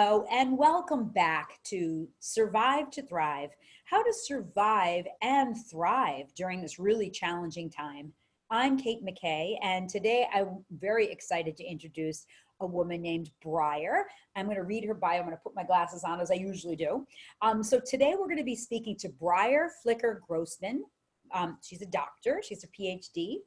Hello and welcome back to Survive to Thrive, how to survive and thrive during this really challenging time. I'm Kate McKay, and today I'm very excited to introduce a woman named Briar. I'm going to read her bio. I'm going to put my glasses on as I usually do. So today we're going to be speaking to Briar Flicker-Grossman. She's a doctor. She's a PhD.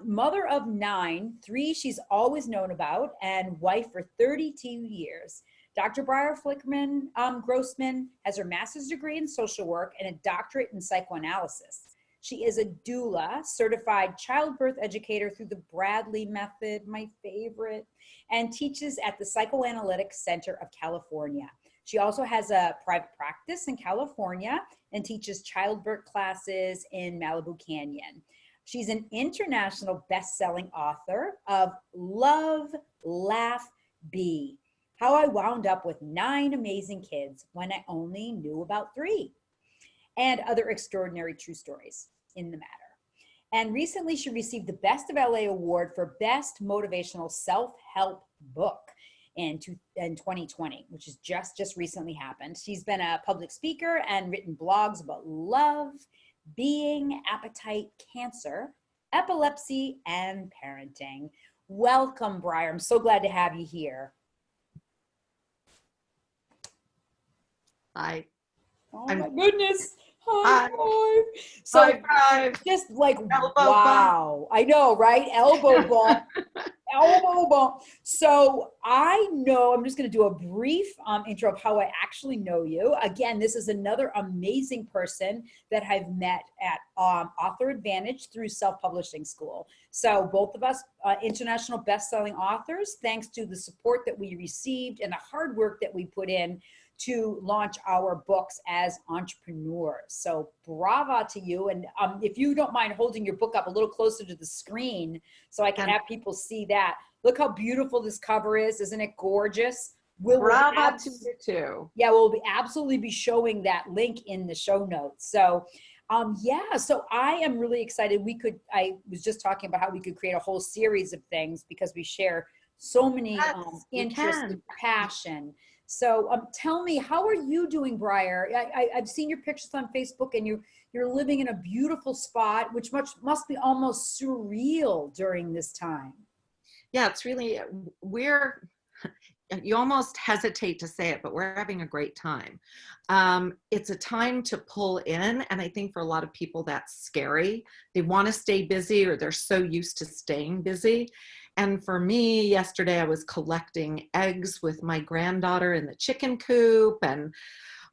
Mother of 9, 3 she's always known about, and wife for 32 years. Dr. Briar Flicker-Grossman has her master's degree in social work and a doctorate in psychoanalysis. She is a doula, certified childbirth educator through the Bradley method, my favorite, and teaches at the Psychoanalytic Center of California. She also has a private practice in California and teaches childbirth classes in Malibu Canyon. She's an international best-selling author of Love, Laugh, Be: How I Wound Up with 9 Amazing Kids When I Only Knew About 3, and other extraordinary true stories in the matter. And recently she received the Best of LA Award for Best Motivational Self-Help Book in 2020, which is just recently happened. She's been a public speaker and written blogs about love, being, appetite, cancer, epilepsy, and parenting. Welcome, Briar. I'm so glad to have you here. Hi. Oh my goodness. Hi. Hi. So High five. just like, Elbow wow. I know, right? Elbow bump. Elbow bump. So I know, I'm just going to do a brief intro of how I actually know you. Again, this is another amazing person that I've met at Author Advantage through Self-Publishing School. So both of us international best-selling authors, thanks to the support that we received and the hard work that we put in to launch our books as entrepreneurs. So brava to you. And if you don't mind holding your book up a little closer to the screen so I can have people see that. Look how beautiful this cover is. Isn't it gorgeous? Brava to you too. Yeah, we'll absolutely be showing that link in the show notes. So yeah, so I am really excited. I was just talking about how we could create a whole series of things because we share so many interests and passion. So tell me, how are you doing, Briar? I've seen your pictures on Facebook, and you're living in a beautiful spot, which must be almost surreal during this time. Yeah, it's really, you almost hesitate to say it, but we're having a great time. It's a time to pull in, and I think for a lot of people that's scary. They want to stay busy, or they're so used to staying busy. And for me, yesterday I was collecting eggs with my granddaughter in the chicken coop and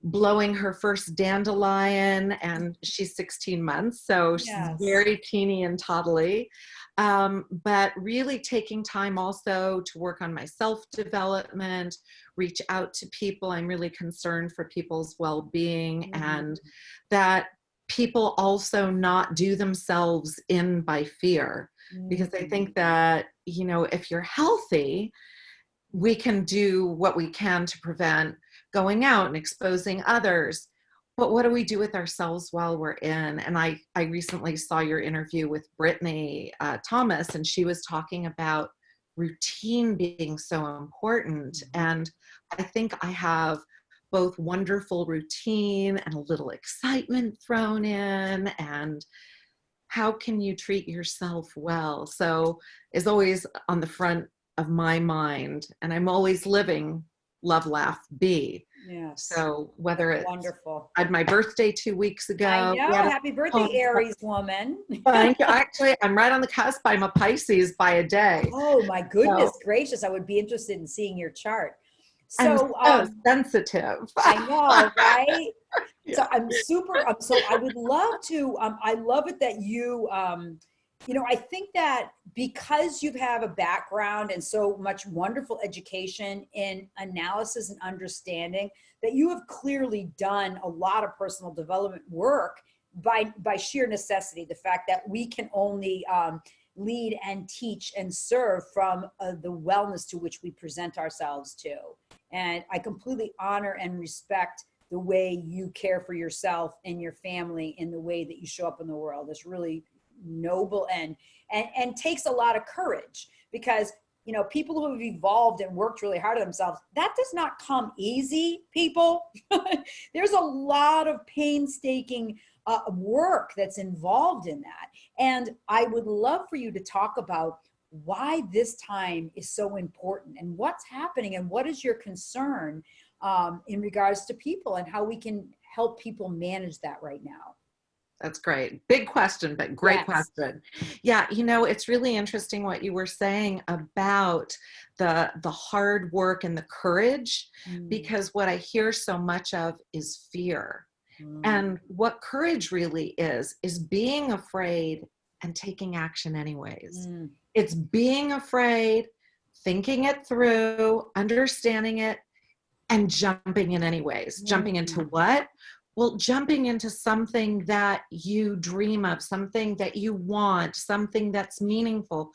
blowing her first dandelion, and she's 16 months, so she's very teeny and toddly. But really taking time also to work on my self-development, reach out to people. I'm really concerned for people's well-being, and that people also not do themselves in by fear. Because I think that, you know, if you're healthy, we can do what we can to prevent going out and exposing others. But what do we do with ourselves while we're in? And I recently saw your interview with Brittany Thomas, and she was talking about routine being so important. And I think I have both wonderful routine and a little excitement thrown in, and how can you treat yourself well? So is always on the front of my mind, and I'm always living Love, Laugh, Be. Yes. So whether it's wonderful. I had my birthday 2 weeks ago. I know. Happy birthday, Aries woman. Thank you. Actually, I'm right on the cusp. I'm a Pisces by a day. Oh my goodness gracious! I would be interested in seeing your chart. So sensitive. I know, right? Yeah. So I'm super. So I would love to. I love it that you. You know, I think that because you have a background and so much wonderful education in analysis and understanding, that you have clearly done a lot of personal development work by sheer necessity. The fact that we can only lead and teach and serve from the wellness to which we present ourselves to. And I completely honor and respect the way you care for yourself and your family in the way that you show up in the world. It's really noble and takes a lot of courage, because people who have evolved and worked really hard on themselves, that does not come easy, people. There's a lot of painstaking work that's involved in that. And I would love for you to talk about why this time is so important and what's happening and what is your concern in regards to people and how we can help people manage that right now. That's great. Big question, but great question. Yeah, it's really interesting what you were saying about the hard work and the courage, because what I hear so much of is fear. And what courage really is being afraid and taking action anyways. It's being afraid, thinking it through, understanding it, and jumping in anyways. Jumping into what? Well, jumping into something that you dream of, something that you want, something that's meaningful,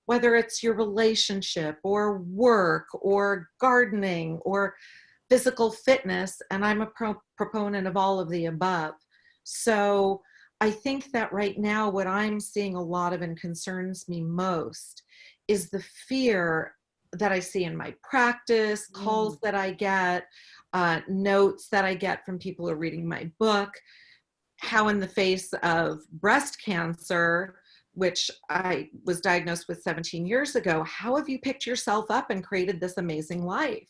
whether it's your relationship or work or gardening or physical fitness. And I'm a proponent of all of the above. So I think that right now, what I'm seeing a lot of and concerns me most is the fear that I see in my practice, calls that I get, notes that I get from people who are reading my book, how in the face of breast cancer, which I was diagnosed with 17 years ago, how have you picked yourself up and created this amazing life?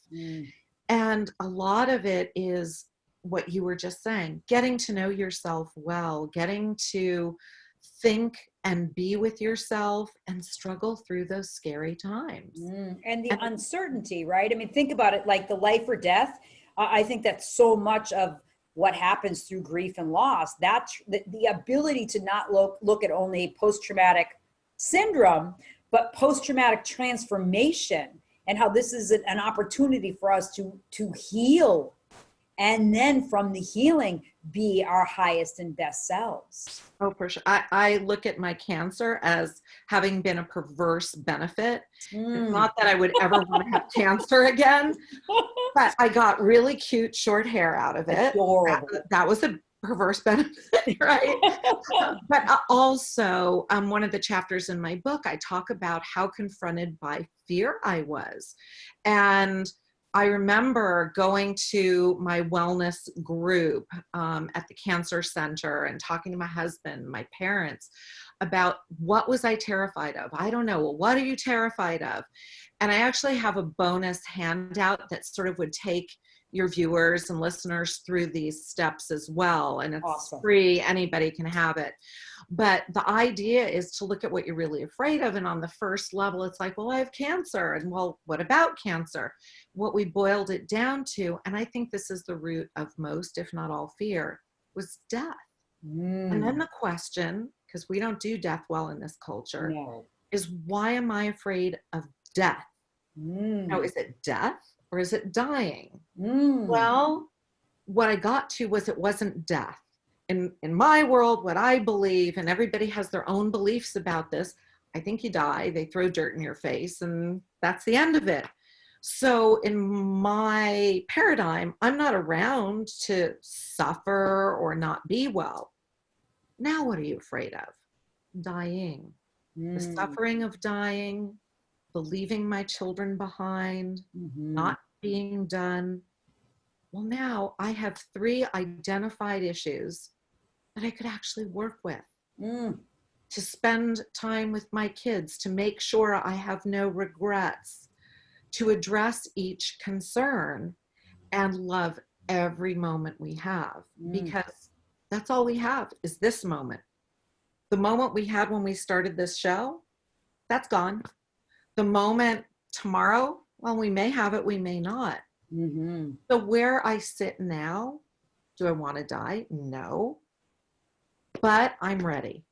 And a lot of it is what you were just saying, getting to know yourself well, getting to think and be with yourself and struggle through those scary times. And the uncertainty, right? I mean, think about it, like the life or death. I think that's so much of what happens through grief and loss. That's the ability to not look at only post-traumatic syndrome, but post-traumatic transformation, and how this is an opportunity for us to heal. And then from the healing, be our highest and best selves. Oh, for sure. I look at my cancer as having been a perverse benefit. It's not that I would ever want to have cancer again, but I got really cute short hair out of it. That was a perverse benefit, right? But also, one of the chapters in my book, I talk about how confronted by fear I was. And I remember going to my wellness group at the cancer center and talking to my husband, my parents, about what was I terrified of? I don't know. Well, what are you terrified of? And I actually have a bonus handout that sort of would take your viewers and listeners through these steps as well. And it's free. Anybody can have it. But the idea is to look at what you're really afraid of. And on the first level, it's like, well, I have cancer. And well, what about cancer? What we boiled it down to, and I think this is the root of most, if not all fear, was death. And then the question, because we don't do death well in this culture, is why am I afraid of death? Now, is it death or is it dying? Well, what I got to was it wasn't death. In my world, what I believe, and everybody has their own beliefs about this, I think you die, they throw dirt in your face, and that's the end of it. So in my paradigm, I'm not around to suffer or not be well. Now what are you afraid of? Dying. The suffering of dying, the leaving my children behind, not being done. Well, now I have 3 identified issues that I could actually work with, to spend time with my kids, to make sure I have no regrets, to address each concern and love every moment we have, because that's all we have is this moment. The moment we had when we started this show, that's gone. The moment tomorrow, well, we may have it, we may not. So where I sit now, do I want to die? No. But I'm ready.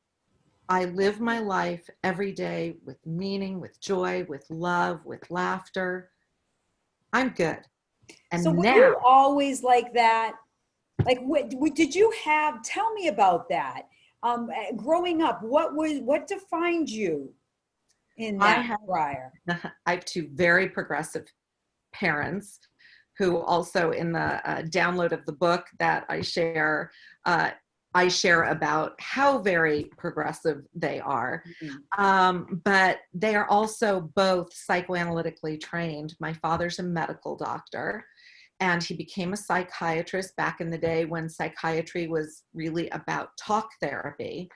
I live my life every day with meaning, with joy, with love, with laughter. I'm good. And so were now, you always like that? Like, what did you have? Tell me about that. Growing up, what defined you in that, Briar? I have 2 very progressive parents who also in the download of the book that I share, I share about how very progressive they are. But they are also both psychoanalytically trained. My father's a medical doctor, and he became a psychiatrist back in the day when psychiatry was really about talk therapy.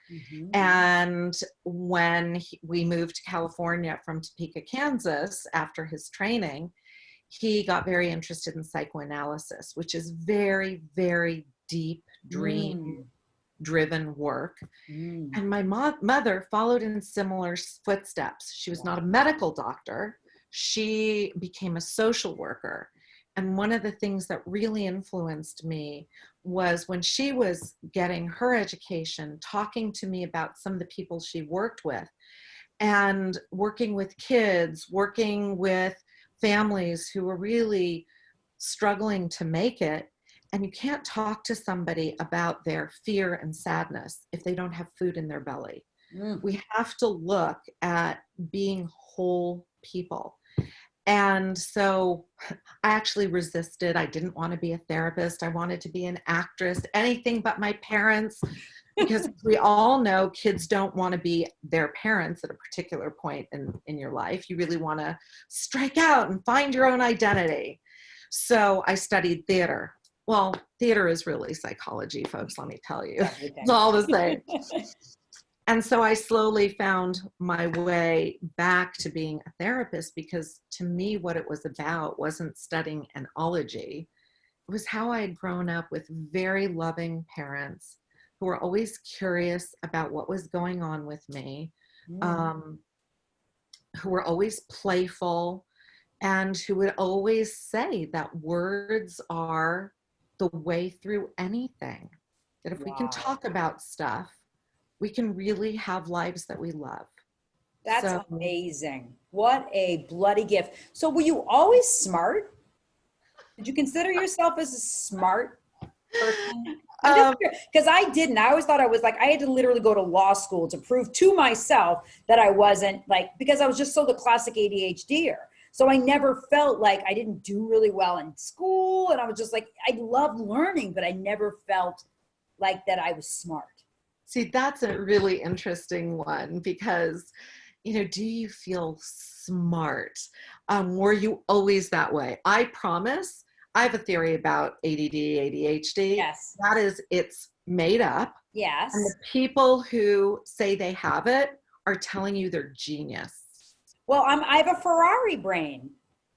And when we moved to California from Topeka, Kansas, after his training, he got very interested in psychoanalysis, which is very, very deep, dream-driven work. And my mother followed in similar footsteps. She was not a medical doctor. She became a social worker. And one of the things that really influenced me was when she was getting her education, talking to me about some of the people she worked with, and working with kids, working with families who were really struggling to make it. And you can't talk to somebody about their fear and sadness if they don't have food in their belly. We have to look at being whole people. And so I actually resisted. I didn't want to be a therapist. I wanted to be an actress, anything but my parents, because we all know kids don't want to be their parents at a particular point in your life. You really want to strike out and find your own identity. So I studied theater. Well, theater is really psychology, folks, let me tell you. It's all the same. And so I slowly found my way back to being a therapist, because to me, what it was about wasn't studying anology. It was how I had grown up with very loving parents who were always curious about what was going on with me, who were always playful, and who would always say that words are the way through anything. That if we can talk about stuff, we can really have lives that we love. That's amazing. What a bloody gift. So were you always smart? Did you consider yourself as a smart person? Because I didn't. I always thought I was like, I had to literally go to law school to prove to myself that I wasn't, like, because I was just so the classic ADHDer. So I never felt like I didn't do really well in school. And I was just like, I loved learning, but I never felt like that I was smart. See, that's a really interesting one, because, do you feel smart? Were you always that way? I promise, I have a theory about ADD, ADHD. Yes. That is, it's made up. Yes. And the people who say they have it are telling you they're genius. Well, I have a Ferrari brain.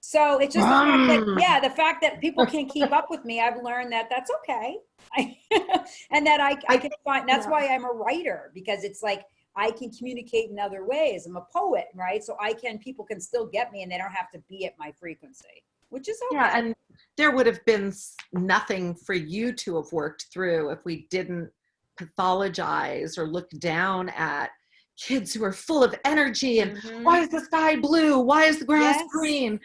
So it's just the fact that people can't keep up with me. I've learned that that's okay. And that I can find, that's why I'm a writer, because it's like, I can communicate in other ways. I'm a poet, right? So people can still get me and they don't have to be at my frequency, which is okay. Yeah, and there would have been nothing for you to have worked through if we didn't pathologize or look down at kids who are full of energy and why is the sky blue? Why is the grass green?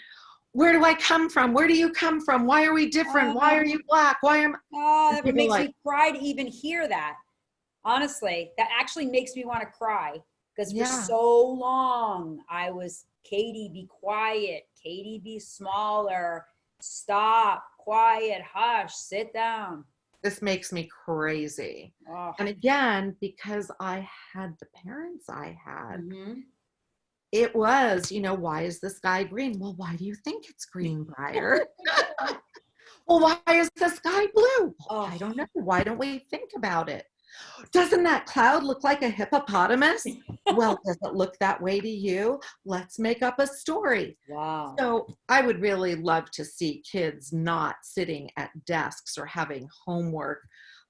Where do I come from? Where do you come from? Why are we different? Why are you black? That makes me cry to even hear that. Honestly, that actually makes me want to cry, because for so long I was, Katie, be quiet. Katie, be smaller. Stop, quiet, hush, sit down. This makes me crazy. And again, because I had the parents I had, it was, why is the sky green? Well, why do you think it's green, Briar? Well, why is the sky blue? Well, I don't know. Why don't we think about it? Doesn't that cloud look like a hippopotamus? Well, does it look that way to you? Let's make up a story. Wow. So I would really love to see kids not sitting at desks or having homework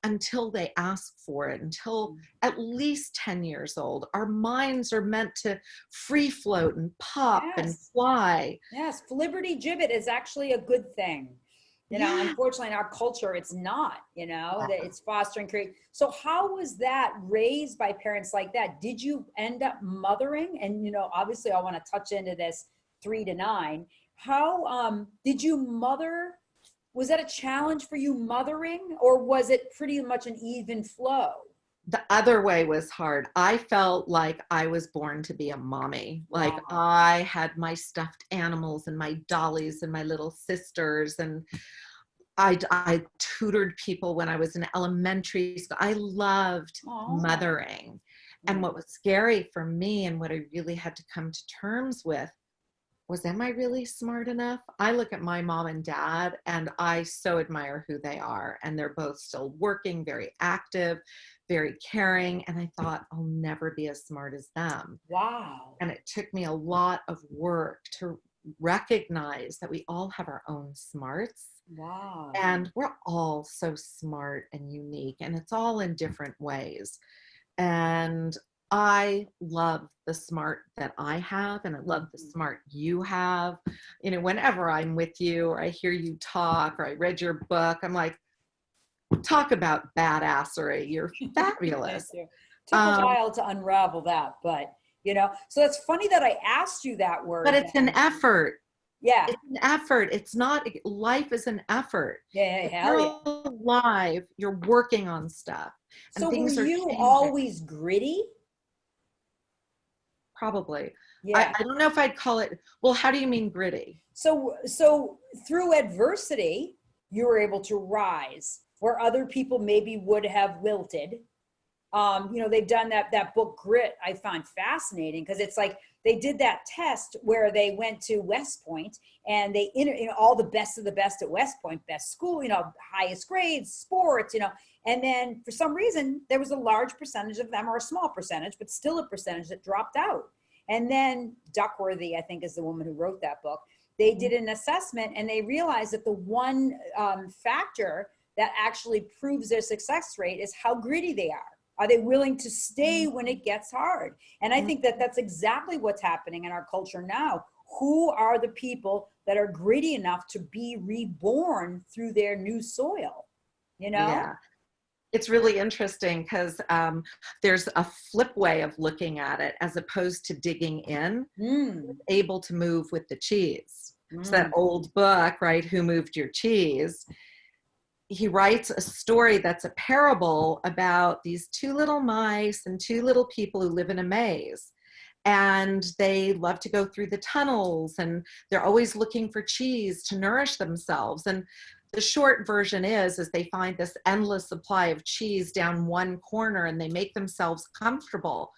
until they ask for it, until at least 10 years old. Our minds are meant to free float and pop and fly. Yes, flibberty-gibbet is actually a good thing. Unfortunately in our culture, it's not, that it's fostering create. So how was that raised by parents like that? Did you end up mothering? And, obviously I want to touch into this 3 to 9. How did you mother? Was that a challenge for you mothering, or was it pretty much an even flow? The other way was hard. I felt like I was born to be a mommy. Like I had my stuffed animals and my dollies and my little sisters, and I tutored people when I was in elementary school. I loved mothering. And what was scary for me and what I really had to come to terms with was, am I really smart enough? I look at my mom and dad and I so admire who they are. And they're both still working, very active, very caring. And I thought, I'll never be as smart as them. Wow. And it took me a lot of work to recognize that we all have our own smarts. Wow. And we're all so smart and unique, and it's all in different ways. And I love the smart that I have, and I love the smart you have. You know, whenever I'm with you or I hear you talk or I read your book, I'm like, talk about badassery. You're fabulous. Thank you. Took a while to unravel that, but so it's funny that I asked you that word. But it's an effort. Yeah. It's an effort. It's not, life is an effort. Yeah. You're alive, you're working on stuff. And so things were are you changing. always gritty? Probably. Yeah. I don't know if I'd call it, well, how do you mean gritty? So through adversity, you were able to rise where other people maybe would have wilted. They've done that book Grit. I found fascinating because it's like they did that test where they went to West Point and they all the best of the best at West Point, best school, highest grades, sports, and then for some reason there was a large percentage of them, or a small percentage, but still a percentage, that dropped out. And then Duckworthy, I think, is the woman who wrote that book. They did an assessment and they realized that the one factor that actually proves their success rate is how gritty they are. Are they willing to stay when it gets hard? And I think that that's exactly what's happening in our culture now. Who are the people that are gritty enough to be reborn through their new soil? Yeah. It's really interesting because there's a flip way of looking at it as opposed to digging in, able to move with the cheese. So that old book, right? Who Moved Your Cheese? He writes a story that's a parable about these two little mice and two little people who live in a maze. And they love to go through the tunnels and they're always looking for cheese to nourish themselves. And the short version is they find this endless supply of cheese down one corner and they make themselves comfortable.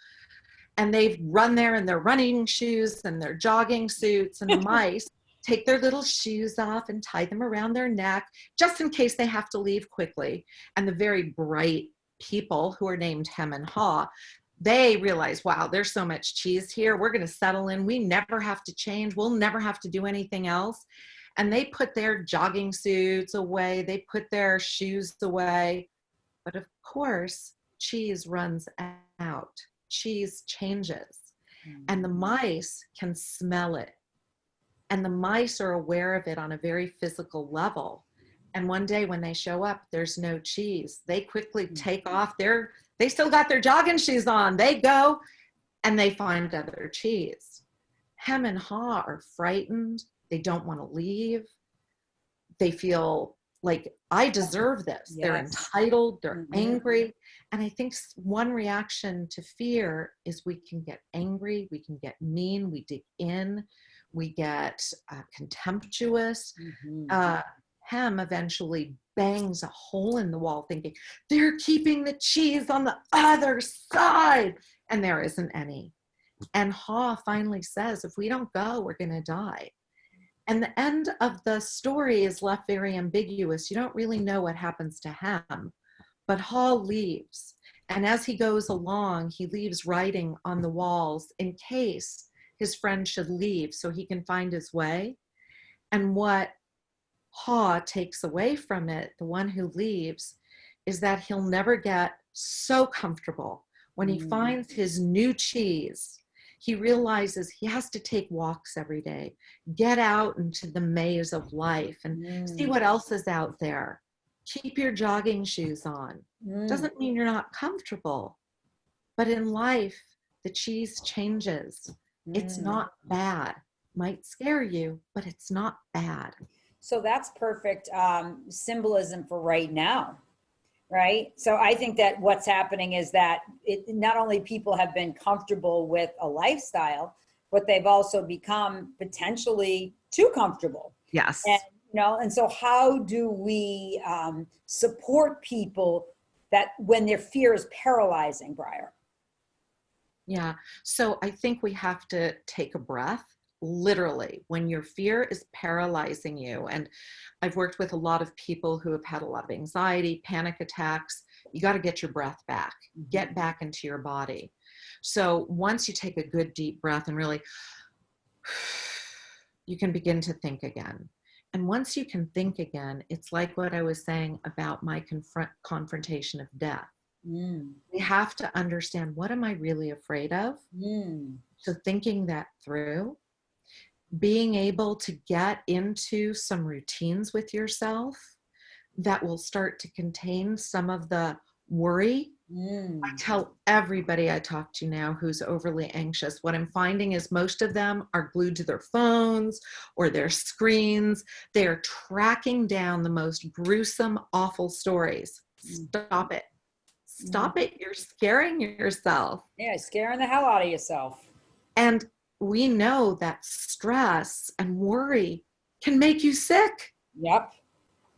And they run there in their running shoes and their jogging suits, and the mice take their little shoes off and tie them around their neck just in case they have to leave quickly. And the very bright people who are named Hem and Haw, they realize, wow, there's so much cheese here. We're going to settle in. We never have to change. We'll never have to do anything else. And they put their jogging suits away. They put their shoes away. But of course, cheese runs out. Cheese changes. And the mice can smell it. And the mice are aware of it on a very physical level. And one day when they show up, there's no cheese. They quickly take off they still got their jogging shoes on. They go and they find other cheese. Hem and Haw are frightened. They don't want to leave. They feel like, I deserve this. Yes. They're entitled. They're angry. And I think one reaction to fear is we can get angry. We can get mean. We dig in. We get contemptuous. Hem eventually bangs a hole in the wall thinking, they're keeping the cheese on the other side. And there isn't any. And Haw finally says, if we don't go, we're going to die. And the end of the story is left very ambiguous. You don't really know what happens to Hem. But Haw leaves. And as he goes along, he leaves writing on the walls in case his friend should leave so he can find his way. And what Haw takes away from it, the one who leaves, is that he'll never get so comfortable. When he finds his new cheese, he realizes he has to take walks every day, get out into the maze of life and see what else is out there. Keep your jogging shoes on. Doesn't mean you're not comfortable, but in life, the cheese changes. It's not bad. Might scare you, but it's not bad. So that's perfect symbolism for right now, right? So I think that what's happening is that not only people have been comfortable with a lifestyle, but they've also become potentially too comfortable. Yes. And You know, and so how do we support people that when their fear is paralyzing, Briar? Yeah. So I think we have to take a breath, literally, when your fear is paralyzing you. And I've worked with a lot of people who have had a lot of anxiety, panic attacks. You got to get your breath back, get back into your body. So once you take a good deep breath and really, you can begin to think again. And once you can think again, it's like what I was saying about my confrontation of death. We have to understand, what am I really afraid of? So thinking that through, being able to get into some routines with yourself that will start to contain some of the worry. I tell everybody I talk to now who's overly anxious, what I'm finding is most of them are glued to their phones or their screens. They are tracking down the most gruesome, awful stories. Stop it. Stop it. You're scaring yourself. Yeah, scaring the hell out of yourself. And we know that stress and worry can make you sick. Yep.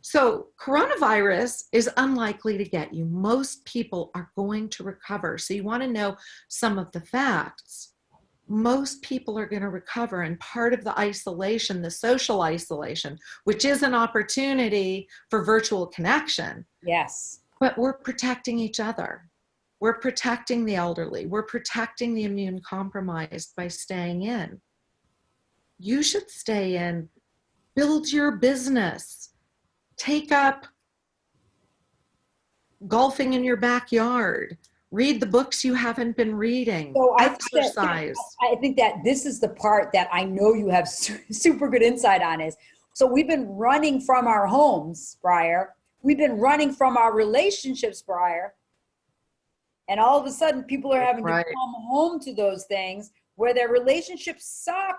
So coronavirus is unlikely to get you. Most people are going to recover. So you want to know some of the facts. Most people are going to recover. And part of the isolation, the social isolation, which is an opportunity for virtual connection. Yes. But we're protecting each other. We're protecting the elderly. We're protecting the immune compromised by staying in. You should stay in. Build your business. Take up golfing in your backyard. Read the books you haven't been reading. So exercise. I think that this is the part that I know you have super good insight on is, so we've been running from our homes, Briar. We've been running from our relationships, Briar. And all of a sudden people are having to come home to those things where their relationships suck.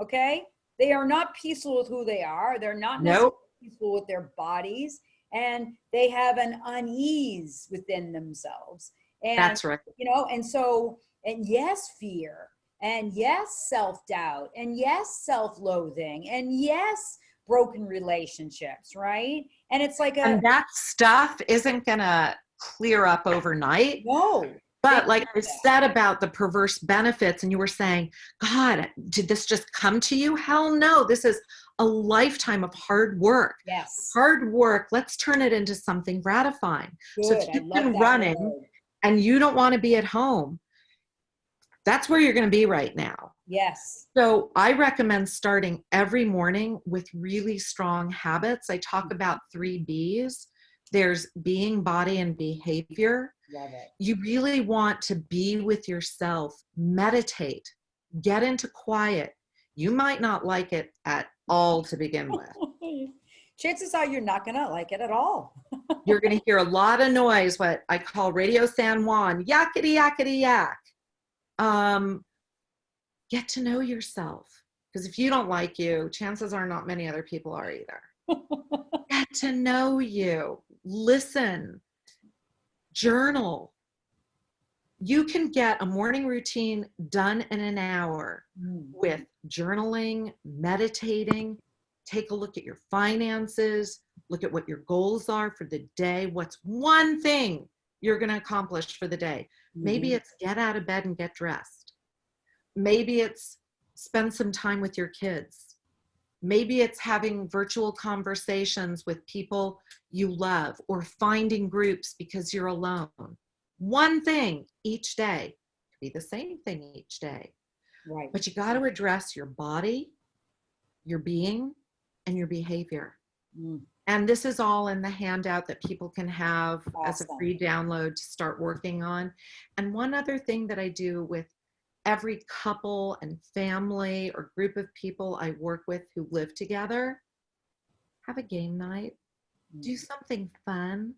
Okay. They are not peaceful with who they are. They're not necessarily peaceful with their bodies, and they have an unease within themselves. And, that's right. You know, and so, and yes, fear, and yes, self-doubt, and yes, self-loathing, and yes, broken relationships, right? And it's like and that stuff isn't gonna clear up overnight. No. But like I said about the perverse benefits, and you were saying, God, did this just come to you? Hell no, this is a lifetime of hard work. Yes. Hard work, let's turn it into something gratifying. Good. So if you've been running and you don't want to be at home, that's where you're going to be right now. Yes. So I recommend starting every morning with really strong habits. I talk about 3 B's. There's being, body, and behavior. Love it. You really want to be with yourself, meditate, get into quiet. You might not like it at all to begin with. Chances are you're not going to like it at all. You're going to hear a lot of noise, what I call Radio San Juan, yakety, yakety, yak. Get to know yourself. Because if you don't like you, chances are not many other people are either. Get to know you. Listen. Journal. You can get a morning routine done in an hour with journaling, meditating. Take a look at your finances. Look at what your goals are for the day. What's one thing you're going to accomplish for the day? Maybe it's get out of bed and get dressed. Maybe it's spend some time with your kids. Maybe it's having virtual conversations with people you love, or finding groups because you're alone. One thing each day. Be the same thing each day. Right. But you got to address your body, your being, and your behavior. And this is all in the handout that people can have as a free download to start working on. And one other thing that I do with every couple and family or group of people I work with who live together, have a game night, do something fun.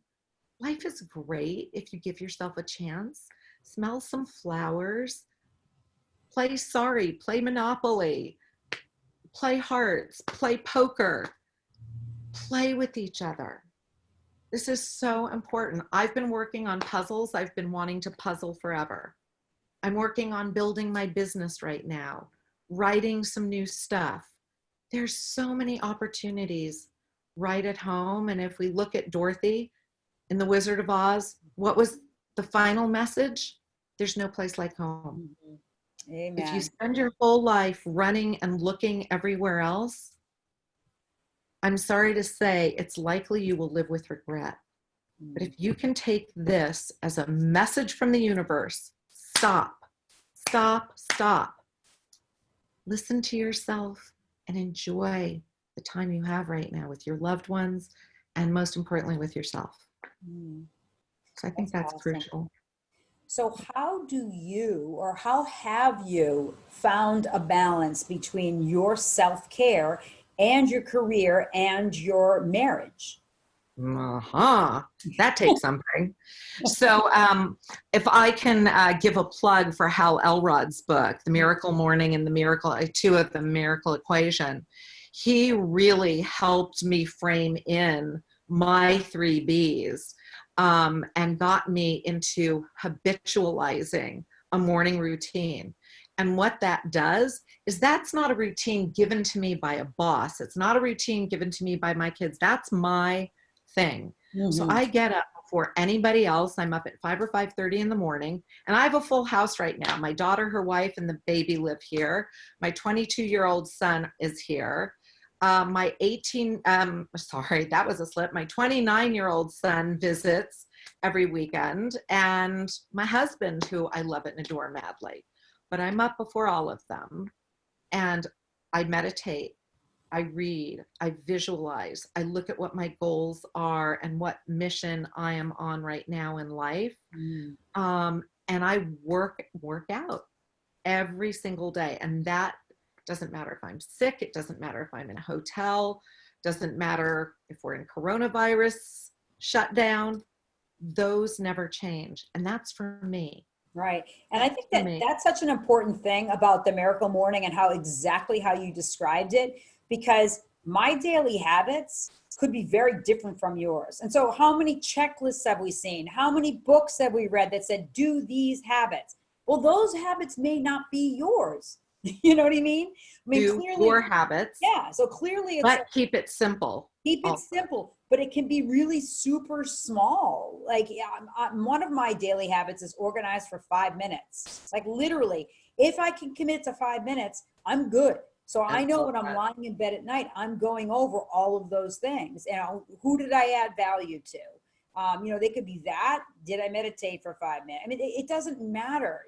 Life is great if you give yourself a chance. Smell some flowers, play Sorry, play Monopoly, play hearts, play poker, play with each other. This is so important. I've been working on puzzles. I've been wanting to puzzle forever. I'm working on building my business right now, writing some new stuff, There's so many opportunities right at home. And if we look at Dorothy in The Wizard of Oz, what was the final message? There's no place like home. Mm-hmm. If you Amen. spend your whole life running and looking everywhere else, I'm sorry to say, it's likely you will live with regret. But if you can take this as a message from the universe, stop, stop, stop. Listen to yourself and enjoy the time you have right now with your loved ones, and most importantly, with yourself. Mm. So I think that's Awesome. crucial. So how do you, or how have you found a balance between your self-care and your career and your marriage? That takes something. So if I can give a plug for Hal Elrod's book, The Miracle Morning and the Miracle, two of the Miracle Equation, he really helped me frame in my 3 Bs and got me into habitualizing a morning routine. And what that does is that's not a routine given to me by a boss. It's not a routine given to me by my kids. That's my thing. So I get up before anybody else. I'm up at 5 or 5:30 in the morning, and I have a full house right now. My daughter, her wife, and the baby live here. My 22-year-old son is here. My 29-year-old son visits every weekend, and my husband, who I love and adore madly. But I'm up before all of them, and I meditate. I read, I visualize, I look at what my goals are and what mission I am on right now in life. And I work out every single day. And that doesn't matter if I'm sick. It doesn't matter if I'm in a hotel. Doesn't matter if we're in coronavirus shutdown. Those never change. And that's for me. Right. And I think that that's such an important thing about the Miracle Morning and how exactly how you described it, because my daily habits could be very different from yours. And so how many checklists have we seen? How many books have we read that said, do these habits? Well, those habits may not be yours. You know what I mean? I mean, Do clearly, your habits. yeah. So clearly it's but keep it simple. Keep it simple, but it can be really super small. Like one of my daily habits is organized for 5 minutes. Like literally, if I can commit to 5 minutes, I'm good. So I know when I'm lying in bed at night, I'm going over all of those things. And who did I add value to? They could be that. Did I meditate for 5 minutes? I mean, it doesn't matter,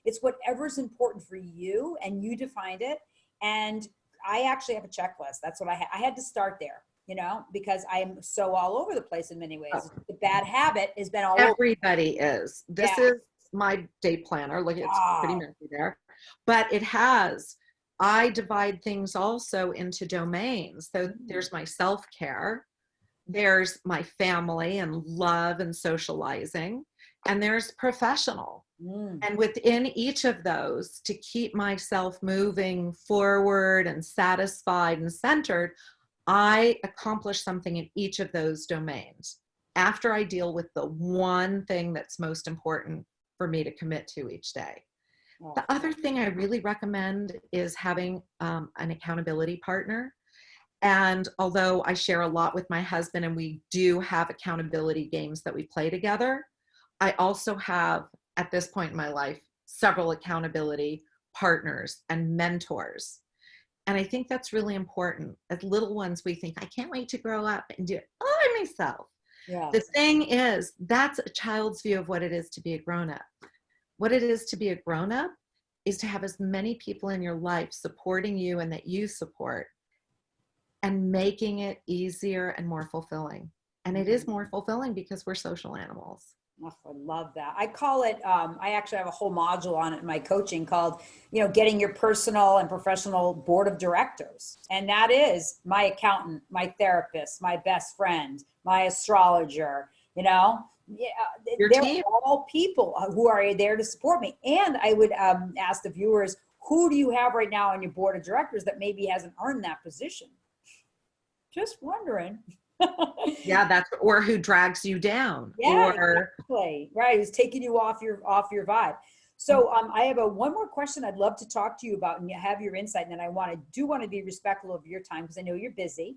it's whatever's important for you, and you defined it. And I actually have a checklist. That's what I had to start there, because I am so all over the place in many ways. The bad habit has been all over. Everybody is. This is my day planner. Look, it's pretty messy there. But I divide things also into domains. So there's my self-care, there's my family and love and socializing, and there's professional. And within each of those, to keep myself moving forward and satisfied and centered, I accomplish something in each of those domains after I deal with the one thing that's most important for me to commit to each day. The other thing I really recommend is having an accountability partner. And although I share a lot with my husband and we do have accountability games that we play together, I also have, at this point in my life, several accountability partners and mentors. And I think that's really important. As little ones, we think, I can't wait to grow up and do it all by myself. Yeah. The thing is, that's a child's view of what it is to be a grown-up. What it is to be a grown-up is to have as many people in your life supporting you and that you support, and making it easier and more fulfilling. And it is more fulfilling because we're social animals. Oh, I love that. I call it, I actually have a whole module on it in my coaching called, getting your personal and professional board of directors. And that is my accountant, my therapist, my best friend, my astrologer, they're all people who are there to support me. And I would ask the viewers, who do you have right now on your board of directors that maybe hasn't earned that position? Just wondering. Yeah, or who drags you down. Yeah, exactly. Right. Who's taking you off your vibe. So I have one more question I'd love to talk to you about and have your insight. And then I want to be respectful of your time because I know you're busy.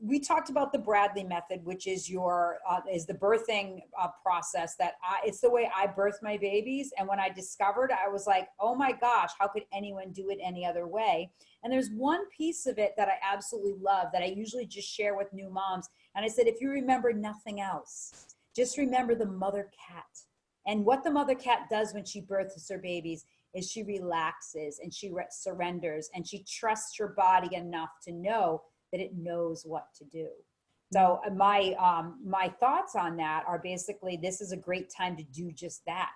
We talked about the Bradley method, which is your is the birthing process that it's the way I birth my babies. And when I discovered, I was like, oh my gosh, how could anyone do it any other way? And there's one piece of it that I absolutely love that I usually just share with new moms. And I said, if you remember nothing else, just remember the mother cat. And what the mother cat does when she births her babies is she relaxes and she surrenders and she trusts her body enough to know that it knows what to do. So my thoughts on that are basically, this is a great time to do just that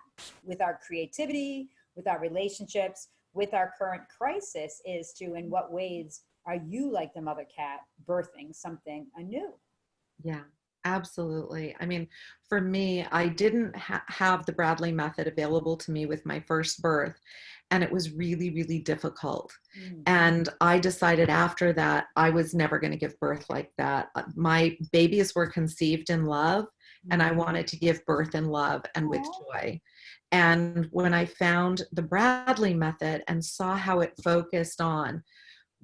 with our creativity, with our relationships, with our current crisis, is to, in what ways are you like the mother cat birthing something anew? Yeah, absolutely. I mean, for me, I didn't have the Bradley method available to me with my first birth, and it was really, really difficult. And I decided after that, I was never going to give birth like that. My babies were conceived in love, and I wanted to give birth in love and with joy. And when I found the Bradley method and saw how it focused on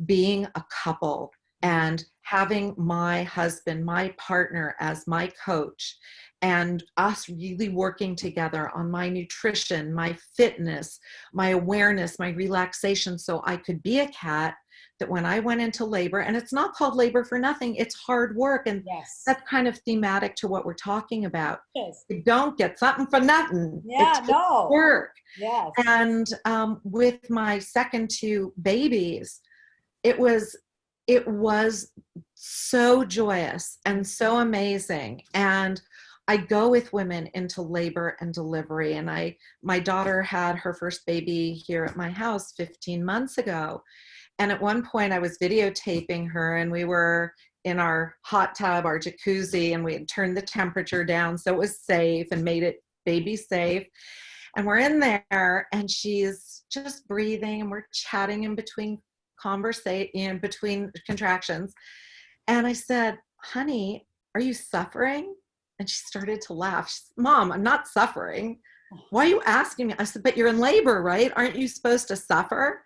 being a couple and having my husband, my partner as my coach, and us really working together on my nutrition, my fitness, my awareness, my relaxation, so I could be a cat, that when I went into labor, and it's not called labor for nothing, it's hard work. And that's kind of thematic to what we're talking about. You don't get something for nothing. Yeah, it's work. Yes. And with my second two babies, it was so joyous and so amazing. And I go with women into labor and delivery. And my daughter had her first baby here at my house 15 months ago. And at one point I was videotaping her, and we were in our hot tub, our jacuzzi, and we had turned the temperature down so it was safe and made it baby safe. And we're in there and she's just breathing and we're chatting in between between contractions. And I said, honey, are you suffering? And she started to laugh. She said, Mom, I'm not suffering. Why are you asking me? I said, but you're in labor, right? Aren't you supposed to suffer?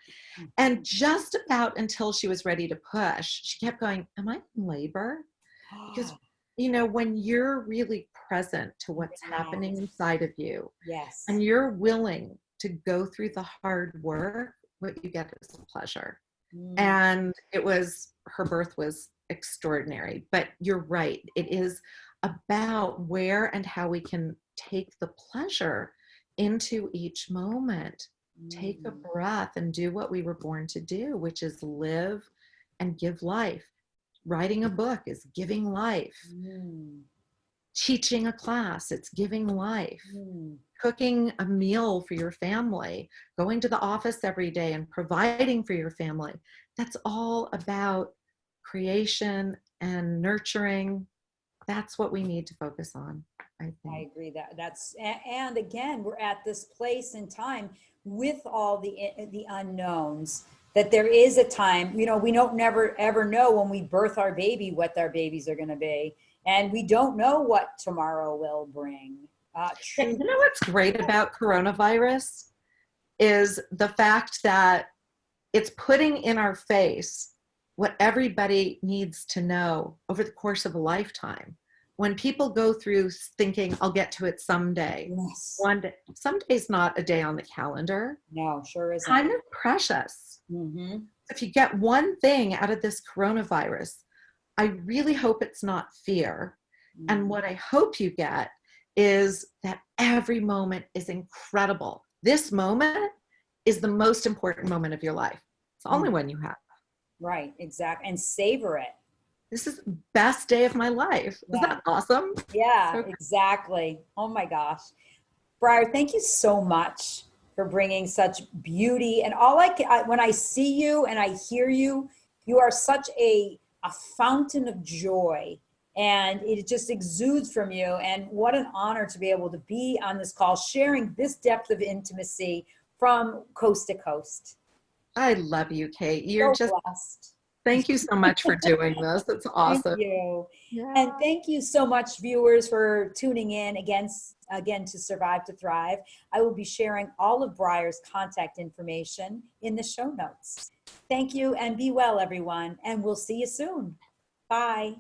And just about until she was ready to push, she kept going, am I in labor? Because, you know, when you're really present to what's happening inside of you, and you're willing to go through the hard work, what you get is pleasure. And her birth was extraordinary. But you're right. It is about where and how we can take the pleasure into each moment. Take a breath and do what we were born to do, which is live and give life. Writing a book is giving life. Teaching a class, it's giving life. Cooking a meal for your family, going to the office every day and providing for your family. That's all about creation and nurturing. That's what we need to focus on, I think. I agree and again, we're at this place in time with all the unknowns, that there is a time, you know, we don't never ever know when we birth our baby what our babies are going to be. And we don't know what tomorrow will bring. You know what's great about coronavirus is the fact that it's putting in our face what everybody needs to know over the course of a lifetime. When people go through thinking, I'll get to it someday. One day, someday's not a day on the calendar. No, sure isn't. Kind of precious. If you get one thing out of this coronavirus, I really hope it's not fear. And what I hope you get is that every moment is incredible. This moment is the most important moment of your life. It's the only one you have. Right, exactly. And savor it. This is the best day of my life. Isn't that awesome? Yeah, so exactly. Oh my gosh. Briar, thank you so much for bringing such beauty. And when I see you and I hear you, you are such a fountain of joy, and it just exudes from you. And what an honor to be able to be on this call, sharing this depth of intimacy from coast to coast. I love you, Kate. You're so just blessed. Thank you so much for doing this. It's Thank awesome. you. Yeah. And thank you so much, viewers, for tuning in again to Survive to Thrive. I will be sharing all of Briar's contact information in the show notes. Thank you and be well, everyone. And we'll see you soon. Bye.